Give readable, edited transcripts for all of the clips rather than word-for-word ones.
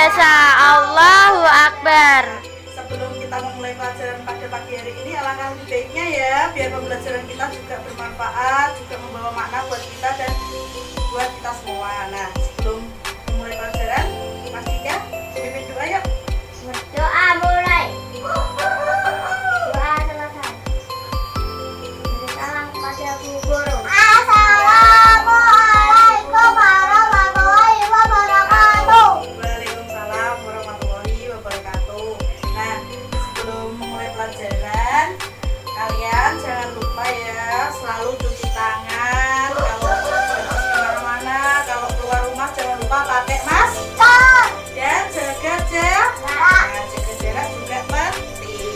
biasa. Allahu Akbar. Sebelum kita memulai pelajaran pada pagi hari ini, alangkah lebih baiknya ya, biar pembelajaran kita juga bermanfaat, juga membawa makna buat kita dan buat kita semua. Nah, sebelum memulai pelajaran, Mas Dika, pimpin doa yuk. Doa mulai. Doa selesai. Beri salam kepada Bu Guru. Assalamualaikum warahmatullahi wabarakatuh. Waalaikumsalam warahmatullahi wabarakatuh. Nah, sebelum memulai pelajaran, kalian jangan lupa ya, selalu cuci tangan. Kalau harus kemana-mana, kalau keluar rumah jangan lupa pakai masker dan jaga jarak. Nah, jaga jarak juga penting.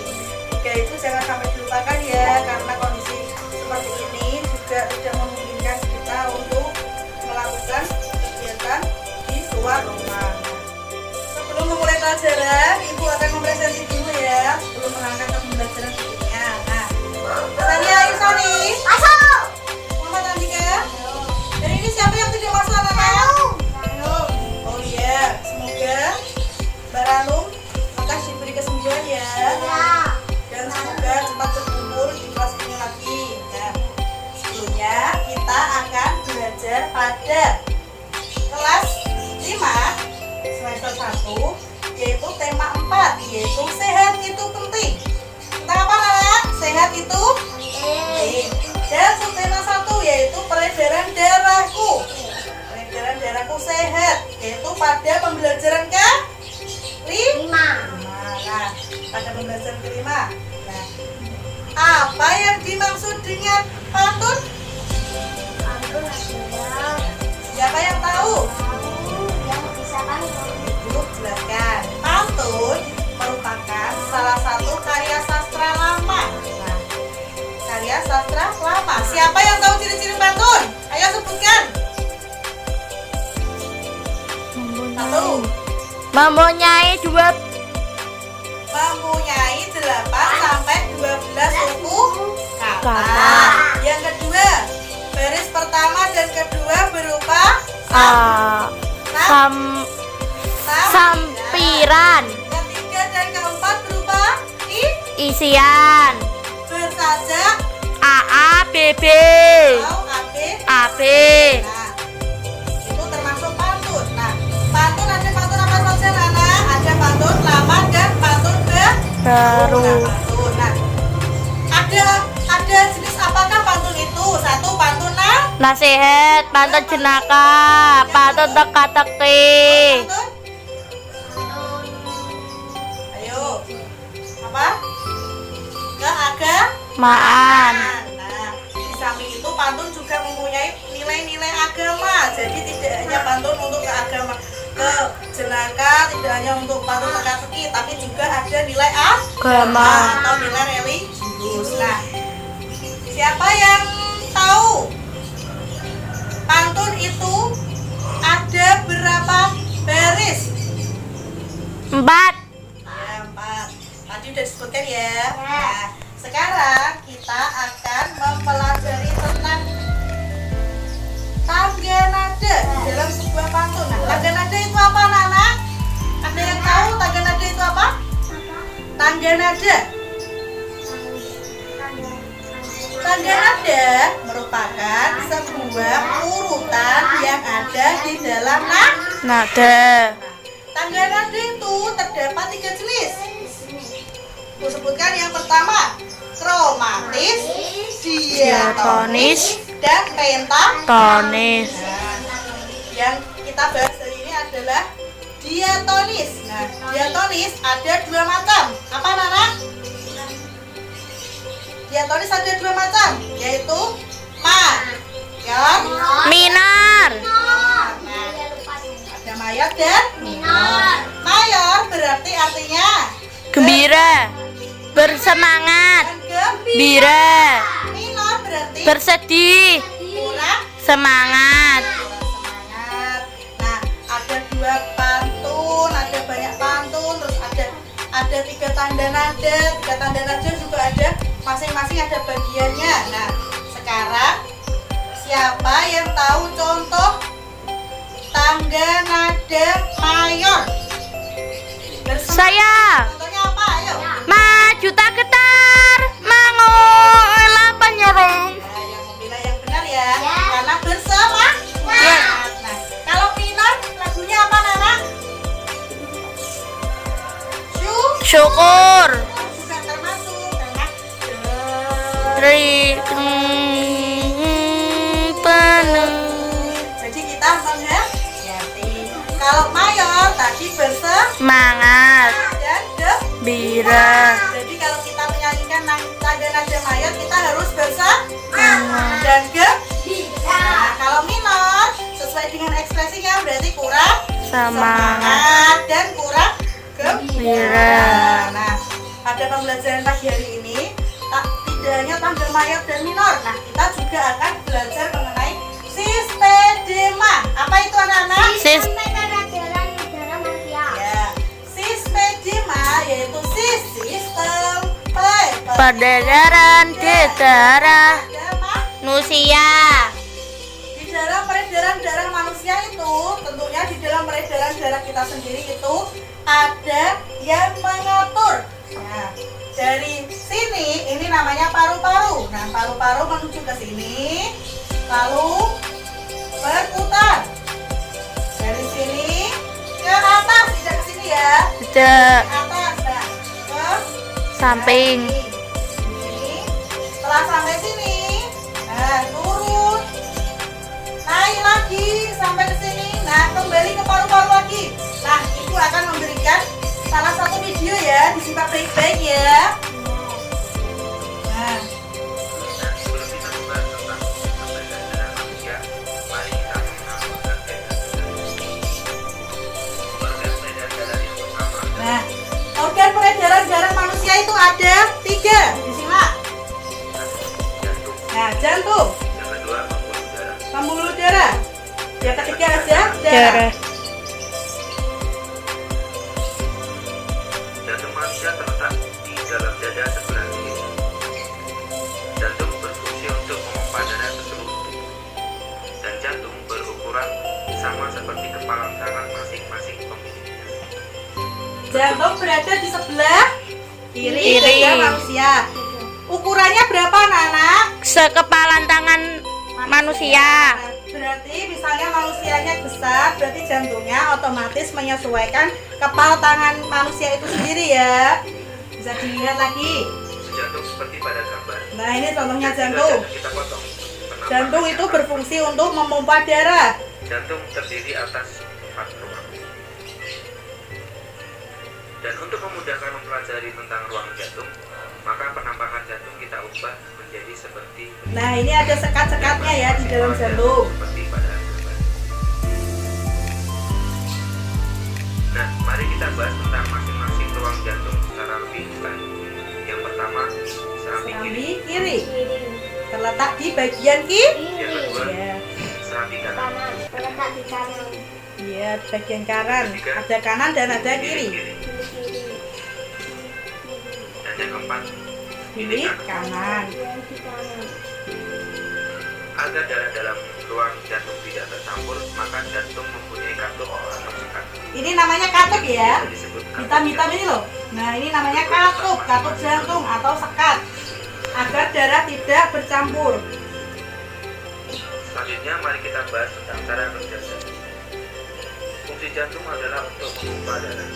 Tiga itu jangan sampai dilupakan ya, karena kondisi seperti ini juga tidak memungkinkan kita untuk melakukan kegiatan di luar rumah. Sebelum memulai pelajaran, Ibu akan mempresentasi dulu ya, sebelum mengangkat ke pembelajaran berikutnya. Nah, Sani, ayo Sani. Masuk. Muhammad Andika. Dan ini siapa yang tidak masuk anak-anak? Oh iya, semoga Mbak Ranum akan diberi kesembuhan ya. Dan semoga cepat berkumpul di kelas ini lagi. Nah, sebelumnya kita akan belajar pada kelas 5 semester 1, yaitu tema 4, yaitu sehat itu penting. Tentang apa anak? Sehat itu penting. Dan subtema 1 yaitu peredaran darahku. Peredaran darahku sehat, yaitu pada pembelajaran Lima. Nah, pada pembelajaran kelima. Nah, apa yang dimaksud dengan pantun? Pantun adalah Siapa yang tahu? yang bisa pantun. Ibu jelaskan. Pantun merupakan salah satu karya sastra lama. Nah, karya sastra lama. Siapa yang tahu ciri-ciri pantun? Ayo sebutkan. Satu. Mempunyai dua Mempunyai 8 sampai 12 suku kata. Kata. Yang kedua, baris pertama dan kedua berupa sampiran, Ketiga dan keempat berupa isian bersajak AA, BB, atau AB. AB. Nah, itu termasuk pantun. Nah, pantun ada pantun apa saja, Nana? Ada pantun lama dan pantun Baru. Pantun. Nah, ada jenis apakah pantun itu? Satu, pantun Nasihat, pantun jenaka, pantun teka-teki, pantun. Ayo. Apa? maan. Nah, di samping itu pantun juga mempunyai nilai-nilai agama. Jadi tidak hanya pantun untuk ke agama, ke jenaka, tidak hanya untuk pantun teka-teki, tapi juga ada nilai Agama. atau nilai religius. Nah, siapa yang tahu pantun itu ada berapa baris? 4. Ya, 4. Tadi udah disebutkan ya. Nah, sekarang kita akan mempelajari tentang tangga nada dalam sebuah pantun. Nah, tangga nada itu apa, anak-anak? Ada yang tahu tangga nada itu apa? Tangga nada. Tangga nada merupakan sebuah urutan yang ada di dalam Nada. tangga nada itu terdapat 3 jenis. Aku sebutkan yang pertama, kromatis, diatonis, dan pentatonis. Tonis. Nah, yang kita bahas hari ini adalah diatonis. Nah, diatonis ada 2 macam. Apa, Nana? Diatonis ada 2 macam, yaitu mayor, Minor. nah, ada mayor dan minor. Mayor berarti artinya Gembira. Bersemangat. dan gembira. Bira. Minor berarti Bersedih. kurang Semangat. semangat. Nah, ada 2 pantun, ada banyak pantun, terus ada 3 tanda nada. 3 tanda nada juga ada, masing-masing ada bagiannya. Nah, sekarang siapa yang tahu contoh tangga nada mayor? Saya Contohnya apa? Ayo. maju tak getar, mangolah penyerong. Nah, yang membela yang benar ya. Ya. Karena bersama. Ya. Nah, kalau minor lagunya apa Nana? Syukur. Sudah termasuk karena Ri penuh. jadi kita menghayati. Kalau mayor tadi Semangat, dan bira, Jadi kalau kita menyanyikan nada-nada mayor kita harus dan Nah, kalau minor sesuai dengan ekspresinya berarti kurang semangat, dan kurang bira. Nah, pada pembelajaran pagi hari ini tidak hanya tanggal mayor dan minor. Nah, kita juga akan belajar mengenai sistema. Apa itu anak-anak? Sis- Ya, sistema yaitu sistem Peredaran darah Sistema. manusia. Di dalam peredaran darah manusia itu, tentunya di dalam peredaran darah kita sendiri itu ada yang mengatur. Nah, dari sini ini namanya paru-paru. Nah, paru-paru menuju ke sini, lalu berputar. Dari sini ke atas, tidak ke sini ya. Tidak Ke atas, nah, ke samping. sini. Setelah sampai sini, nah turun, naik lagi sampai ke sini. Nah, kembali ke paru-paru lagi. Nah, itu akan memberikan salah satu video ya, disimak baik-baik ya. Nah, Sebelum kita membahas tentang sistem peredaran darah manusia, mari kita mengenal organ peredaran darah yang pertama. nah, organ peredaran darah manusia itu ada 3. Disimak. Jantung. Nah, jantung, Yang kedua, pembuluh darah. pembuluh darah. Yang ketiga ada Darah. Jantung manusia terletak di dalam dada sebelah kiri. Jantung berfungsi untuk memompa darah ke seluruh tubuh. Dan jantung berukuran sama seperti kepala tangan masing-masing pemiliknya. Jantung berada di sebelah kiri Kiri. dada manusia. Ukurannya berapa, anak-anak? Sekepalan tangan manusia. Berarti misalnya manusianya besar, berarti jantungnya otomatis menyesuaikan kepala tangan manusia itu sendiri ya. Bisa dilihat lagi. Jantung seperti pada gambar. Nah, ini contohnya Jika jantung. kita potong, penampakannya Jantung itu akan berfungsi untuk memompa darah. Jantung terdiri atas 4 ruang. Dan untuk memudahkan mempelajari tentang ruang jantung, maka penampakan jantung kita ubah menjadi seperti Nah, ini ada sekat-sekatnya ya di dalam jantung. seperti pada gambar. Nah, mari kita bahas tentang masing-masing ruang jantung secara lebih lanjut. Yang pertama, serambi kiri. Serambi kiri terletak di bagian kiri. Yang kedua, Ya, serambi kanan. iya, di bagian kanan. Ada kanan dan ada kiri. Dan yang keempat, Kiri, kanan. agar darah dalam ruang jantung tidak tercampur, maka jantung mempunyai katup atau sekat. Ini namanya katup ya. Bisa disebut katup Hitam-hitam ini loh. Nah, ini namanya katup jantung atau sekat. Agar darah tidak bercampur. Selanjutnya, mari kita bahas tentang cara kerja jantung. Fungsi jantung adalah untuk memompa darah.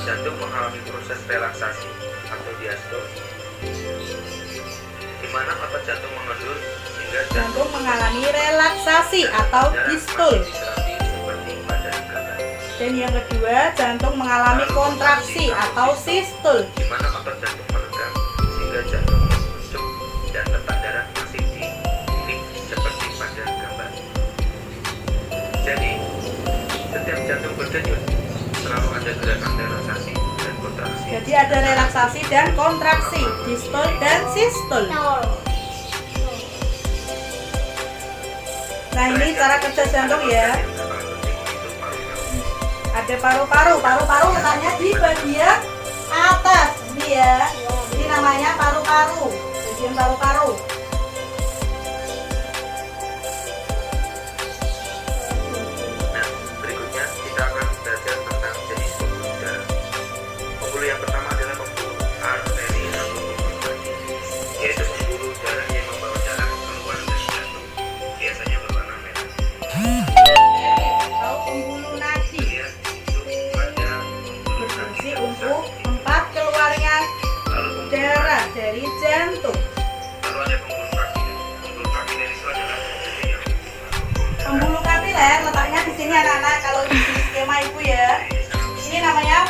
Jantung mengalami proses relaksasi atau diastole, di mana otot jantung mengendur sehingga Jantung mengalami relaksasi atau darah distul. semakin diserami seperti pada gambar. Dan yang kedua, jantung mengalami kontraksi atau sistul. Di mana otot jantung menegang sehingga jantung mengucuk dan letak darah masih di titik seperti pada gambar. Jadi, setiap jantung berdenyut selalu ada gerakan relaksasi dan kontraksi. Jadi ada relaksasi dan kontraksi, distul dan sistul. Nah, ini cara kerja jantung ya. Yang paling penting itu paru-paru. Ada paru-paru. Paru-paru letaknya di bagian atas. Ini ya. Ini namanya paru-paru. Bagian paru-paru. Nah, berikutnya kita akan belajar kapiler letaknya di sini anak-anak. Kalau di skema ibu ya, ini namanya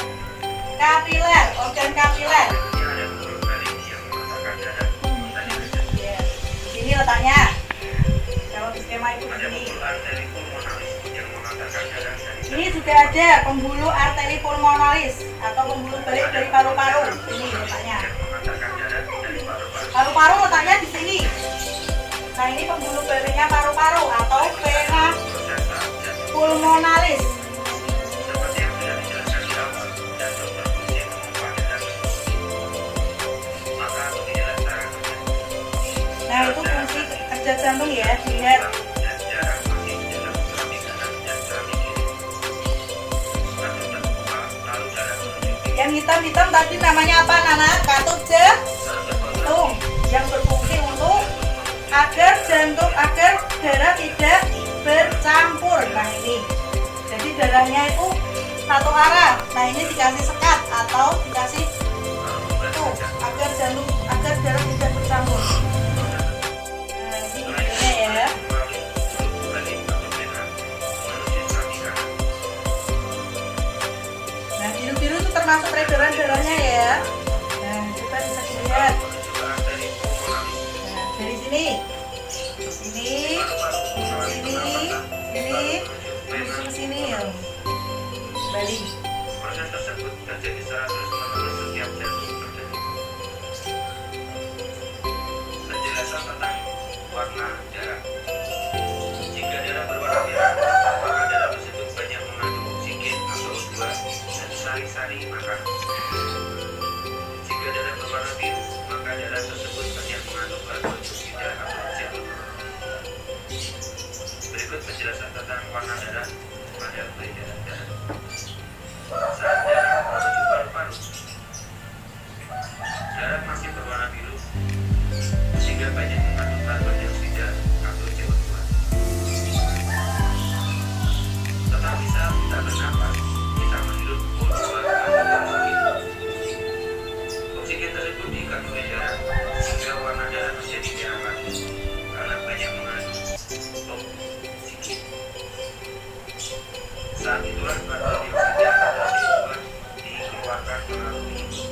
kapiler, organ kapiler. Ya, di sini letaknya. Kalau di skema ibu di sini. Ini juga ada pembuluh arteri pulmonalis atau pembuluh balik dari paru-paru. Ini letaknya. Paru-paru letaknya di sini. Nah, ini pembuluh baliknya paru-paru atau vena pulmonalis. Nah, itu fungsi kerja jantung ya, dilihat. Yang hitam-hitam tadi namanya apa, Nana? Katup jantung, yang berfungsi untuk agar darah tidak bercampur. Nah, ini jadi darahnya itu satu arah. Nah, ini dikasih sekat atau dikasih itu agar darah tidak bercampur. Nah, ini videonya ya. Nah, biru-biru itu termasuk peredaran darahnya ya. Nah, coba bisa dilihat. Nah, dari sini, sini ya. Balik. Proses tersebut terjadi secara terus-menerus setiap jantung terjadi. Penjelasan tentang warna darah. Jika darah berwarna merah, maka darah tersebut banyak mengandung oksigen atau O2 dan sari-sari makanan. Jika darah berwarna biru, maka darah tersebut banyak mengandung karbon dioksida atau CO2. Berikut penjelasan tentang warna darah pada peredaran darah. Saat darah menuju paru-paru, darah masih berwarna biru sehingga banyak mengandung karbon dioksida atau CO2. Tetapi saat kita bernafas, kita menghirup O2 atau oksigen. Oksigen tersebut diikat oleh darah sehingga warna darah menjadi merah padi karena banyak mengandung oksigen. Saat itulah karbon dioksida atau CO2 dikeluarkan melalui hidung.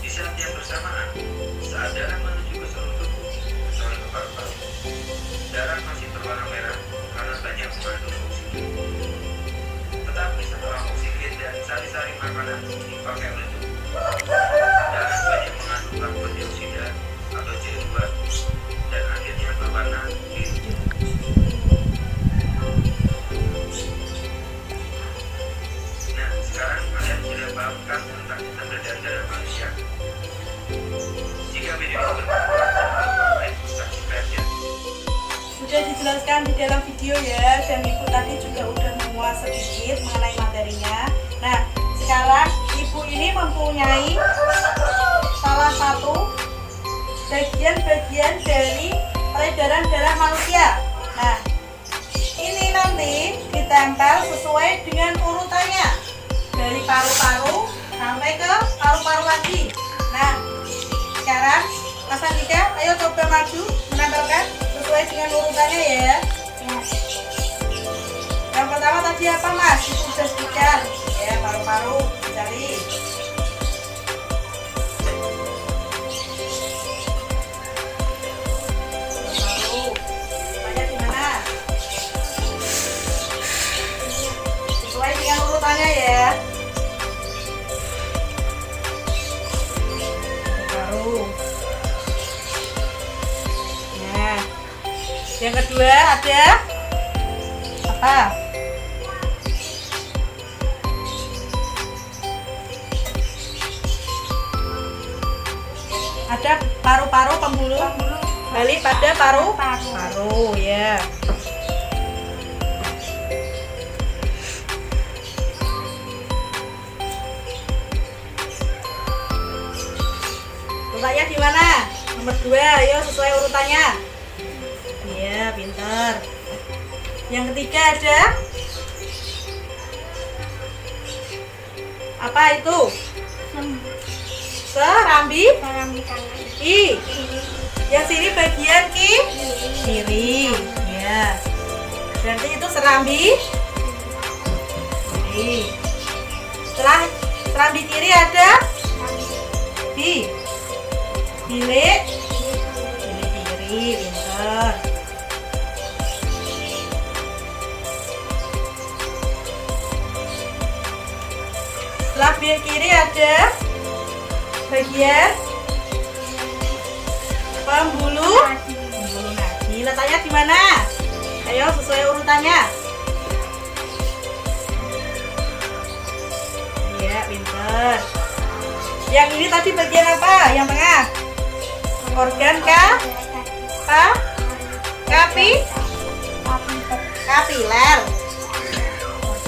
Di saat yang bersamaan, saat darah menuju ke seluruh tubuh, kecuali ke paru-paru, darah masih berwarna merah karena banyak mengandung oksigen. Tetapi setelah oksigen dan sari-sari makanan dipakai oleh tubuh, darah banyak mengandung karbon dioksida atau CO2 dan akhirnya berwarna biru. Nah, sekarang kalian sudah paham kan tentang sistem peredaran darah manusia? Jika video ini bermanfaat dan baik, subscribe ya. Sudah dijelaskan di dalam video ya, dan ibu tadi juga udah menguas sedikit mengenai materinya. Nah, sekarang ibu ini mempunyai salah satu bagian-bagian dari peredaran darah manusia. Nah, ini nanti ditempel sesuai dengan urutannya dari paru-paru sampai ke paru-paru lagi. Nah, sekarang Mas Andika, ayo coba maju menempelkan sesuai dengan urutannya ya. Yang pertama tadi apa, Mas? Itu sudah sebutkan ya, paru-paru dicari. Paru, urutannya di mana? Sesuai dengan urutannya ya. Paru. Nah, yang kedua ada apa? Ada paru-paru, pembuluh balik pada paru-paru ya. Urutannya di mana? Nomor 2, ayo sesuai urutannya. Iya, pintar. Yang ketiga ada apa itu? Serambi I. Yang sini bagian kiri. Ya. Berarti itu serambi kiri. Setelah serambi kiri ada bilik kiri. Pinter. Setelah bilik kiri ada bagian pembuluh nadi. Letaknya di mana? Ayo sesuai urutannya. Iya, pinter. Yang ini tadi bagian apa? Yang tengah? Organ kapiler.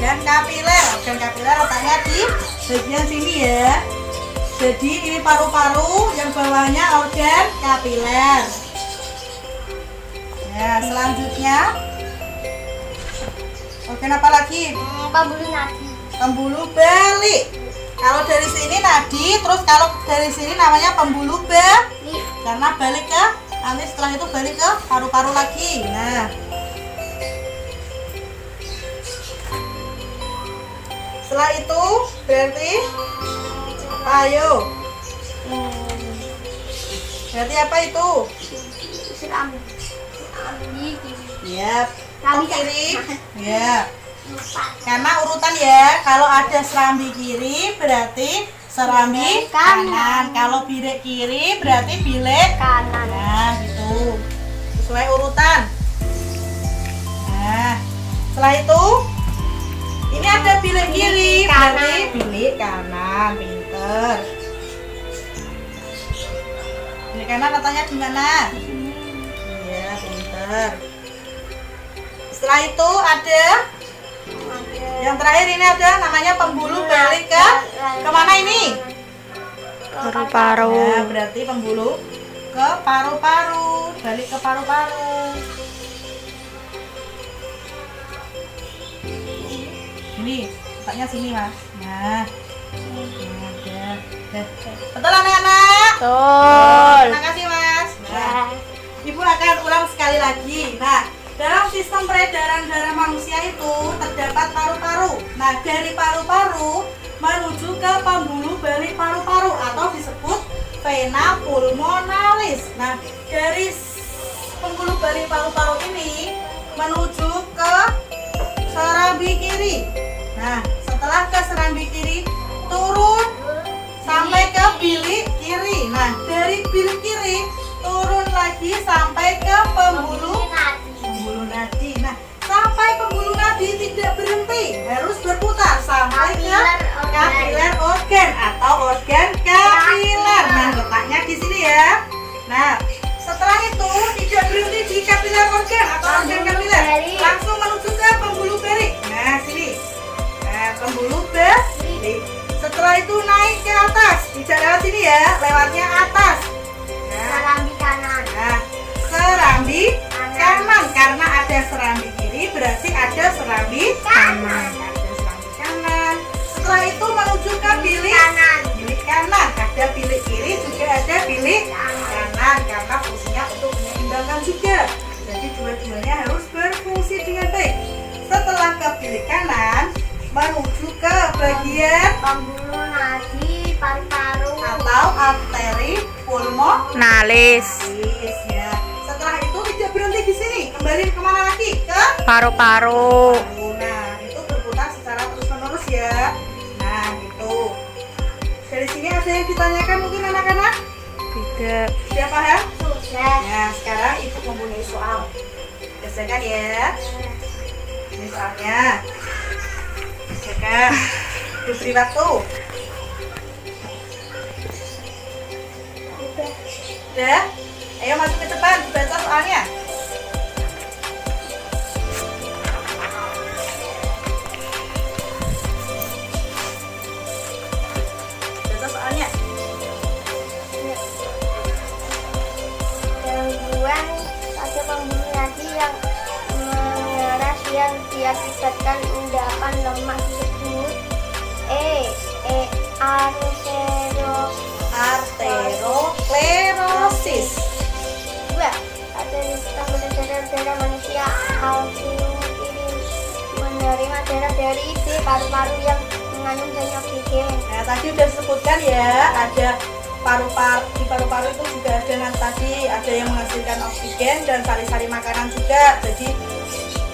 Organ kapiler letaknya di bagian sini ya. Jadi ini paru-paru, yang bawahnya organ kapiler. Ya, selanjutnya organ apa lagi? Pembuluh nadi. Pembuluh balik. Kalau dari sini nadi, terus kalau dari sini namanya pembuluh balik. Karena balik ke, nanti setelah itu balik ke paru-paru lagi. Nah, setelah itu berarti apa? Ayo. Berarti apa itu? Serambi Ya, Serambi kiri. Ya. Karena urutan ya, kalau ada serambi kiri berarti serambi kanan. Kalau bilik kiri berarti bilik kanan. nah gitu, sesuai urutan. Nah, setelah itu ini ada bilik kiri berarti bilik kanan. Pinter. Bilik kanan letaknya di mana? Iya, pinter. Setelah itu ada yang terakhir, ini ada namanya pembuluh balik ke kemana ini? Paru-paru. Ya, berarti pembuluh ke paru-paru, balik ke paru-paru. Ini letaknya sini mas. Nah, ada. Betul anak-anak? Betul. Terima kasih mas. Nah, Ibu akan ulang sekali lagi. Nah, dalam sistem peredaran darah manusia itu terdapat paru-paru. Nah, dari paru-paru menuju ke pembuluh balik paru-paru atau disebut vena pulmonalis. Nah, dari pembuluh balik paru-paru ini menuju ke serambi kiri. Nah, setelah ke serambi kiri turun sampai ke bilik kiri. Nah, dari bilik kiri turun lagi sampai ke pembuluh nadi. Nah, sampai pembuluh nadi tidak berhenti, harus berputar sampai ke kapiler organ atau organ kapiler. Nah, letaknya di sini ya. Nah, setelah itu tidak berhenti di kapiler organ atau organ kapiler, langsung menuju ke pembuluh balik. Nah, sini. Nah, pembuluh balik. Setelah itu naik ke atas, tidak lewat sini ya, lewatnya atas. Serambi kanan. Nah, serambi kanan, karena ada serambi kiri berarti ada serambi kanan. Ada serambi kanan. Setelah itu menuju ke bilik kanan. Ada bilik kiri juga ada bilik kanan karena fungsinya untuk menyeimbangkan juga. Jadi dua-duanya harus berfungsi dengan baik. Setelah ke bilik kanan menuju ke bagian Pembuluh nadi paru-paru atau arteri pulmonalis. Ya. Setelah itu tidak berhenti di sini, kembali kemana lagi? Ke Paru-paru. Nah, itu berputar secara terus-menerus ya. Nah, gitu. Dari sini ada yang ditanyakan mungkin anak-anak? Tidak. Sudah paham? sudah. Nah, sekarang ibu mempunyai soal. Selesaikan ya. Ini soalnya. Selesaikan. Ibu beri waktu. Udah? Ayo masuk ke depan, baca soalnya. Baca soalnya. Gangguan pada pembuluh nadi yang mengeras yang diakibatkan endapan lemak disebut arteriosklerosis. 2. Pada sistem peredaran darah manusia, alveoli menerima darah dari paru-paru yang mengandung banyak oksigen. Nah, tadi udah disebutkan ya, ada paru-paru, di paru-paru itu juga ada tadi, ada yang menghasilkan oksigen dan sari-sari makanan juga. Jadi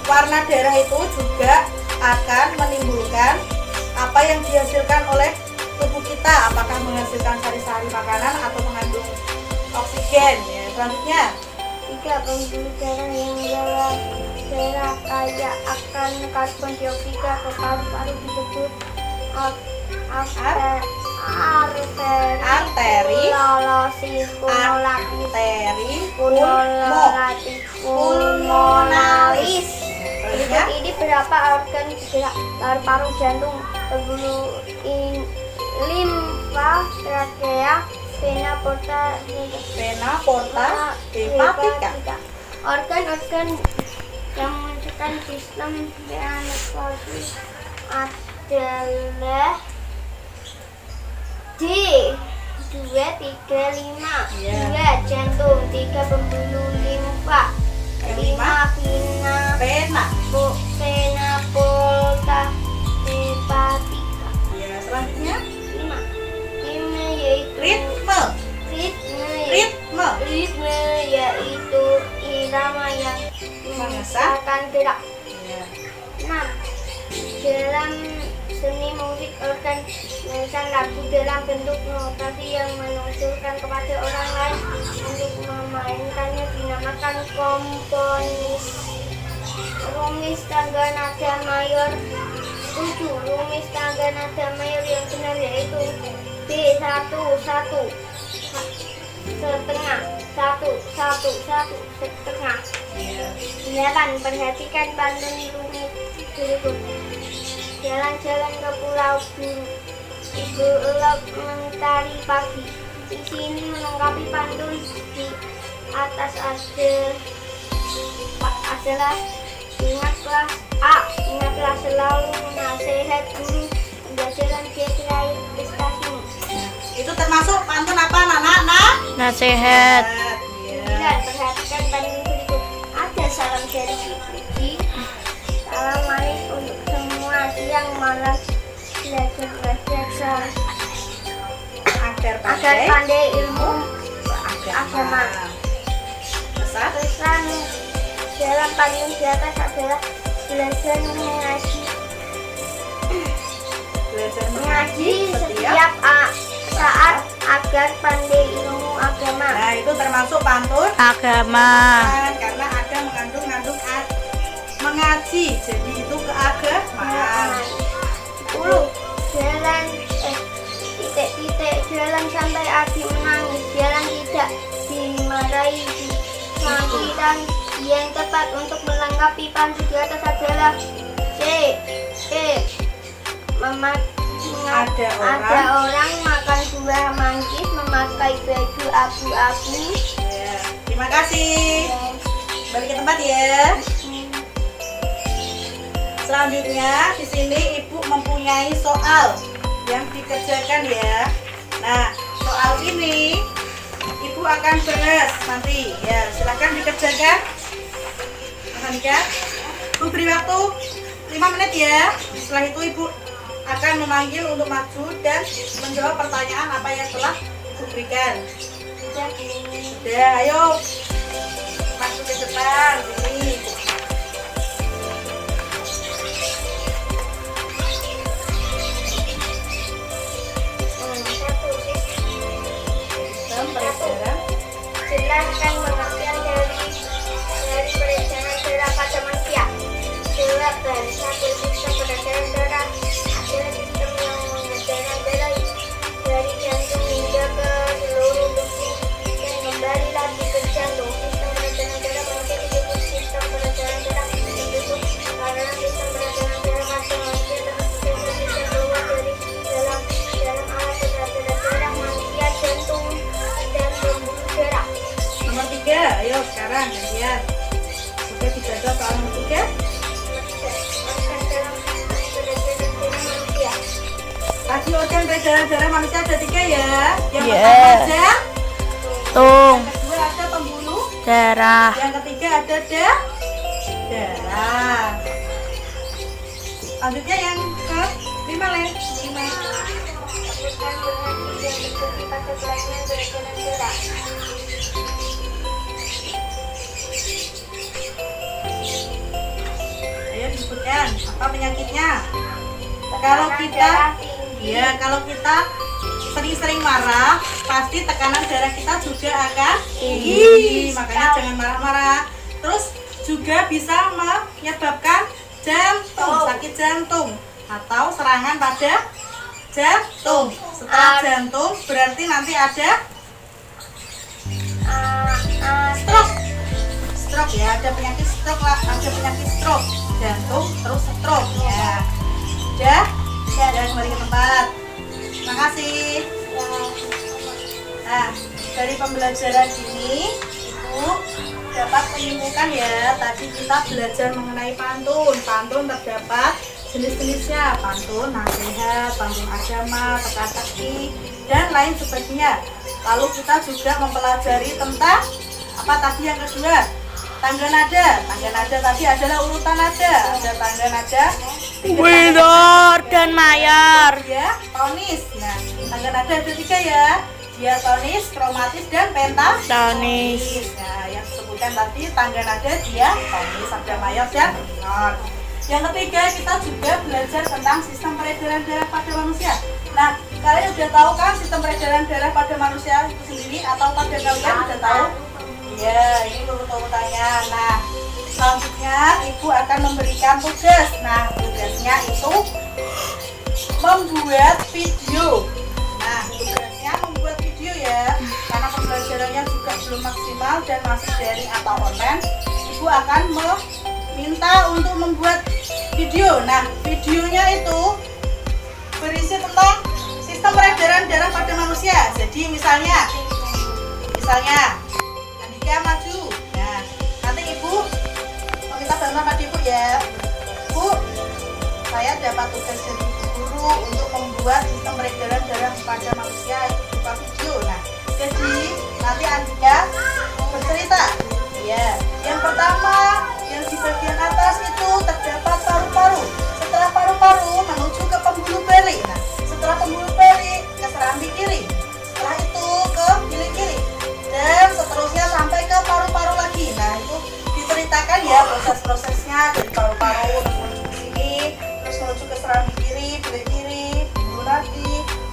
warna darah itu juga akan menimbulkan apa yang dihasilkan oleh tubuh kita, apakah menghasilkan sari-sari makanan atau mengandung oksigen. Ya, selanjutnya 3. Pembuluh darah yang membawa darah kaya akan karbon dioksida ke paru-paru disebut arteri pulmonalis. Berikut ini berapa organ bergerak: paru-paru, jantung, pembuluh limfa, trakea, vena porta hepatica. Organ-organ yang memunculkan sistem venosus adalah D 2, 3, 5. 2 jantung, 3 pembuluh limfa, 5 vena porta hepatica. ya, selanjutnya 5 ritme yaitu yaitu irama yang mengesahkan gerak. ya. 6. Dalam seni musik, organ memesan lagu dalam bentuk notasi yang menunjukkan kepada orang lain untuk memainkannya dinamakan komponis. Rumis tangga nada mayor 7. Rumis tangga nada mayor yang benar yaitu B 1 1 setengah 1 1 1 setengah. 9. Perhatikan pantun rumit berikut. Jalan-jalan ke Pulau Buru, Ibu Elok mentari pagi. Di sini melengkapi pantun di atas adalah ingatlah selalu nasihat guru, pembelajaran dia terakhir prestasimu. Itu termasuk pantun apa, Nana? Nasihat. Ya. 9. Perhatikan pantun berikut. Ada salam dari Ibu. Salam manis untuk semua yang malas belajar bahasa agar pandai ilmu agama. Pesan dalam payung di atas adalah belajar mengaji setiap saat agar pandai ilmu agama. Nah, itu termasuk pantun Agama. karena ada mengandung mengaji, jadi itu keagamaan. 10. Jalan jalan sampai adik menangis, jalan tidak dimarahi, dimaki, dan yang tepat untuk melengkapi pantun di atas adalah C. Ada orang makan buah manggis memakai baju abu-abu. Ya, terima kasih. Balik ke tempat ya. Selanjutnya di sini Ibu mempunyai soal yang dikerjakan ya. Nah, soal ini Ibu akan bahas nanti ya. Silakan dikerjakan. Anika, Ibu beri waktu 5 menit ya. Setelah itu Ibu akan memanggil untuk maju dan menjawab pertanyaan apa yang telah Ibu berikan. Sudah, ayo masuk ke depan sini. Jelaskan pengertian dari peredaran darah pada manusia. Jawaban. 1. Sistem peredaran darah adalah sistem yang mengedarkan darah dari jantung hingga ke seluruh tubuh dan kembali lagi ke jantung. Sistem peredaran darah manusia disebut sistem peredaran darah terbentuk karena sistem peredaran darah pada manusia terbentuk bisa keluar dari dalam alat peredaran darah manusia, jantung dan pembuluh darah. Nomor 3, ayo sekarang gantian. Sudah dijaga soal nomor 3. Kasih organ peredaran darah manusia ada 3 ya. Yang pertama Tung. yang kedua ada pembuluh Darah. yang ketiga ada darah. Lanjutnya yang ke 5 Le. 5. Sebutkan berhenti yang terjadi pada kelainan beredaran darah. Ayo disebutkan apa penyakitnya. Tekanan darah tinggi. Ya, kalau kita sering-sering marah, pasti tekanan darah kita juga akan tinggi. Makanya jangan marah-marah. Terus juga bisa menyebabkan jantung, sakit jantung atau serangan pada jantung. Setelah jantung berarti nanti ada stroke. Stroke ya, ada penyakit stroke lah, ada penyakit stroke. Jantung terus stroke ya. Udah? Ya, kembali ke tempat. Terima kasih. Nah, dari pembelajaran ini Ibu dapat menyimpulkan ya, tadi kita belajar mengenai pantun. Pantun terdapat jenis-jenisnya, pantun nasihat, pantun agama, teka-teki, dan lain sebagainya. Lalu kita juga mempelajari tentang apa tadi yang kedua? Tangga nada. Tangga nada tadi adalah urutan nada. Ada tangga nada, Minor dan mayor. ya, tonis. Nah, tangga nada ada 3 ya. Diatonis, kromatis, dan pentatonis. Nah, yang disebutkan tadi tangga nada diatonis, ada mayor dan minor. Yang ketiga, kita juga belajar tentang sistem peredaran darah pada manusia. Nah, kalian udah tahu kan sistem peredaran darah pada manusia itu sendiri, atau pada kalian udah tahu? Ya, ini urut-urutannya. Nah, selanjutnya Ibu akan memberikan tugas. Nah, tugasnya itu membuat video. Nah, tugasnya membuat video ya. Karena pembelajarannya juga belum maksimal dan masih daring atau online, Ibu akan meminta untuk membuat video. Nah, videonya itu berisi tentang sistem peredaran darah pada manusia. Jadi misalnya Andika maju. Nah, nanti Ibu meminta bantuan pada Ibu ya. Bu, saya dapat tugas dari Ibu Guru untuk membuat sistem peredaran darah pada manusia berupa video. Nah, jadi nanti Andika bercerita. Ya, yang pertama yang di bagian atas itu terdapat paru-paru. Setelah paru-paru menuju ke pembuluh beli. Nah, setelah pembuluh beli ke serambi kiri. Setelah itu ke giling kiri. Dan seterusnya sampai ke paru-paru lagi. Nah, itu diceritakan ya proses-prosesnya dari paru-paru terus menuju ke sini, terus menuju ke serambi kiri, bilik kiri, pembuluh nadi,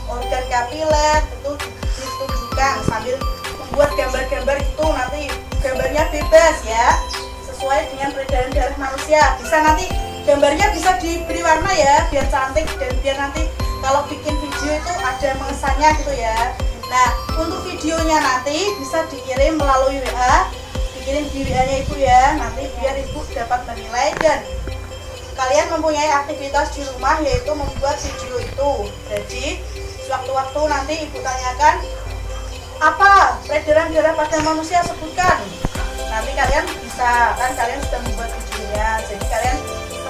organ kapiler, itu ditunjukkan sambil membuat gambar-gambar itu. Nanti gambarnya bebas ya, sesuai dengan peredaran darah manusia. Bisa nanti gambarnya bisa diberi warna ya, biar cantik dan biar nanti kalau bikin video itu ada mengesannya gitu ya. Nah, untuk videonya nanti bisa dikirim melalui WA, dikirim di WA-nya Ibu ya, nanti biar Ibu dapat menilai dan kalian mempunyai aktivitas di rumah yaitu membuat video itu. Jadi, sewaktu-waktu nanti Ibu tanyakan, apa peredaran darah pada manusia, sebutkan. Nanti kalian bisa, kan kalian sudah membuat videonya, jadi kalian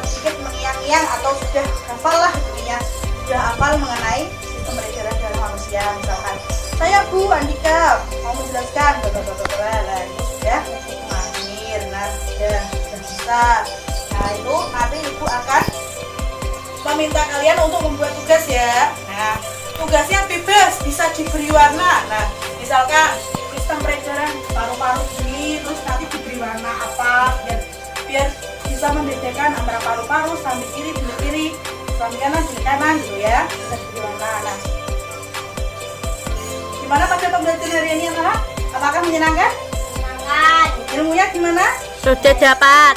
sedikit mengiang-iang atau sudah hafal lah intinya, sudah hafal mengenai sistem peredaran darah manusia. Misalkan, saya Bu Andika mau menjelaskan, nah itu sudah mahir, nah sudah bisa. Nah itu nanti Ibu akan meminta kalian untuk membuat tugas ya. Nah, tugasnya bebas, bisa diberi warna. Nah, misalkan sistem peredaran paru-paru ini, terus nanti diberi warna apa biar bisa membedakan antara paru-paru, sambil kiri, bilik kiri, sambil kanan, bilik kanan gitu ya. Bisa diberi warna. Nah, gimana pada pembelajaran hari ini anak? Apakah menyenangkan? Menyenangkan. Ilmunya gimana? Sudah dapat.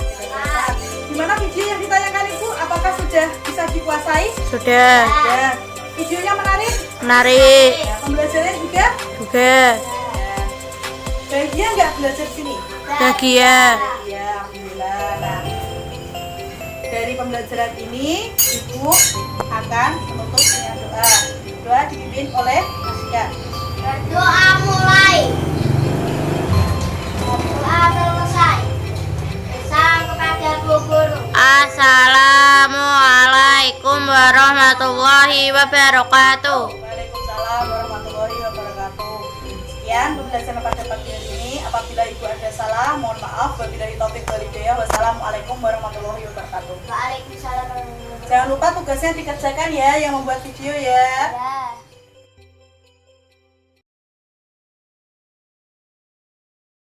Gimana video yang ditanyakan Ibu? Apakah sudah bisa dikuasai? Sudah. Ya. Videonya menarik? Menarik. Ya, pembelajarannya juga? Juga. Bahagia nggak belajar sini? Bahagia. Ya, alhamdulillah. Nah, dari pembelajaran ini Ibu akan menutup dengan doa. Doa dipimpin oleh Asia. Berdoa mulai. Doa selesai. Pesan kepada Bu Guru. Assalamualaikum warahmatullahi wabarakatuh. Waalaikumsalam warahmatullahi wabarakatuh. Sekian pembelajaran pada pagi hari ini. Apabila Ibu ada salah, mohon maaf. Wabillahi taufik wal hidayah. Wassalamualaikum warahmatullahi wabarakatuh. Waalaikumsalam warahmatullahi wabarakatuh. Jangan lupa tugasnya dikerjakan ya yang membuat video ya. Ya.